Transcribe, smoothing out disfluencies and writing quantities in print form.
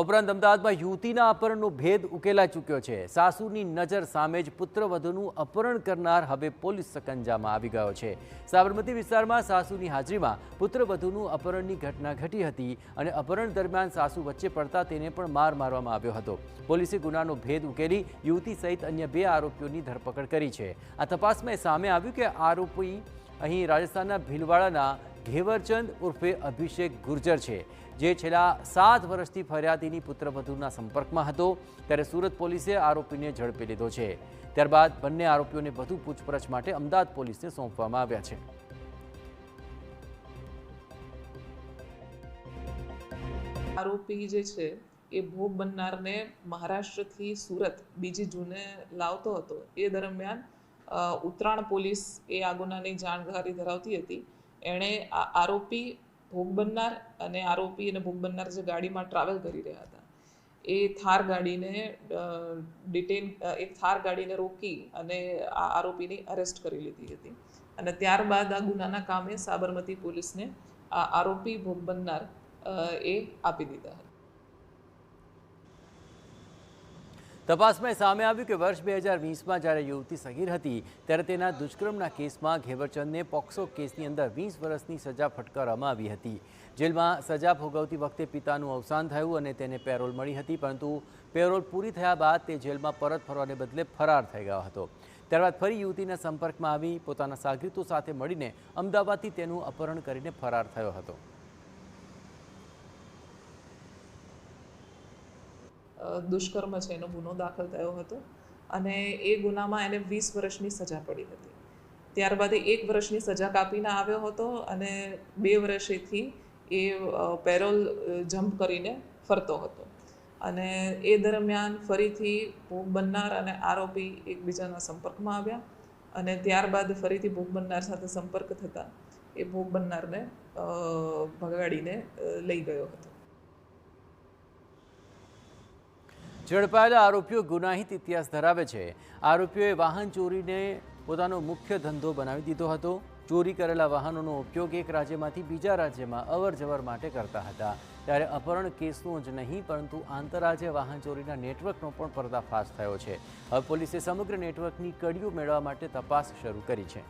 ઉપરાંત અમદાવાદમાં યુવતીના અપહરણનો ભેદ ઉકેલાઈ ચૂક્યો છે। સાસુની નજર સામે જ પુત્રવધૂનું અપહરણ કરનાર હવે પોલીસ સકંજામાં આવી ગયો છે। સાબરમતી વિસ્તારમાં સાસુની હાજરીમાં પુત્રવધૂનું અપહરણની ઘટના ઘટી હતી અને અપહરણ દરમિયાન સાસુ વચ્ચે પડતા તેને પણ માર મારવામાં આવ્યો હતો। પોલીસે ગુનાનો ભેદ ઉકેલી યુવતી સહિત અન્ય 2 આરોપીઓની ધરપકડ કરી છે। આ તપાસમાં સામે આવ્યું કે આરોપી અહીં રાજસ્થાનના ભીલવાડાના घेवरचंद उर्फे अभिषेक गुर्जर है, जे छेल्ला 7 वर्षथी फरियादीनी पुत्रवधूना संपर्कमां हतो। त्यारे सूरत पोलीसे आरोपीने झड़पी लीधो छे। त्यारबाद बंने आरोपीओने વધુ पूछपरछ माटे अमदावाद पोलीसने सोंपवामां આવ્યા છે। आरोपी जे छे ए भोग बननारने महाराष्ट्रथी सूरत बीजी जूने लावतो हतो। ए दरमियान उतराण पोलीस ए आ गुनानी जाणकारी धरावती हती। एणे आरोपी भोग बननार अने आरोपी अने भोग बननार जे गाड़ीमां ट्रावेल करी रह्या हता ए थार गाड़ीने एक थार गाड़ीने रोकी अने आ आरोपीनी अरेस्ट करी लीधी हती अने त्यारबाद आ गुनाना कामे साबरमती पोलीसने आ आरोपी भोग बननार ए आपी दीधा हता। तपास में सामे आव्युं के वर्ष 2020 में જ્યારે યુવતી સગીર હતી ત્યારે તેના દુષ્કર્મના કેસમાં ઘેવરચંદને પોક્સો કેસની અંદર 20 વર્ષની સજા ફટકારવામાં આવી હતી। જેલમાં સજા ભોગવતી વખતે પિતાનું અવસાન થયું અને તેને પેરોલ મળી હતી, પરંતુ પેરોલ પૂરી થયા બાદ તે જેલમાં પરત ફરવાને બદલે ફરાર થઈ ગયો હતો। ત્યારબાદ ફરી યુવતીના સંપર્કમાં આવી પોતાના સાગરીતો સાથે મળીને અમદાવાદથી તેનું અપહરણ કરીને ફરાર થયો હતો। दुष्कर्म है एनो गुनो दाखल थयो हतो अने ए गुनामां एने 20 वर्षनी सजा पड़ी हती। त्यारबाद 1 वर्षनी सजा कापीने आव्यो हतो अने 2 वर्षेथी ए पेरोल जम्प करीने फरतो हतो अने ए दरमियान फरीथी भोग बननार अने आरोपी एकबीजाना संपर्कमां आव्या अने त्यारबाद फरीथी भोग बननार साथे संपर्क थता ए भोग बननारने भगाડીને लई गयो हतो। ઝડપાયેલા આરોપીઓ ગુનાહિત ઇતિહાસ ધરાવે છે। આરોપીઓએ વાહન ચોરીને પોતાનો મુખ્ય ધંધો બનાવી દીધો હતો। ચોરી કરેલા વાહનોનો ઉપયોગ એક રાજ્યમાંથી બીજા રાજ્યમાં અવરજવર માટે કરતા હતા। ત્યારે અપહરણ કેસનો જ નહીં પરંતુ આંતરરાજ્ય વાહન ચોરીના નેટવર્કનો પણ પર્દાફાશ થયો છે। હવે પોલીસે સમગ્ર નેટવર્કની કડીઓ મેળવવા માટે તપાસ શરૂ કરી છે।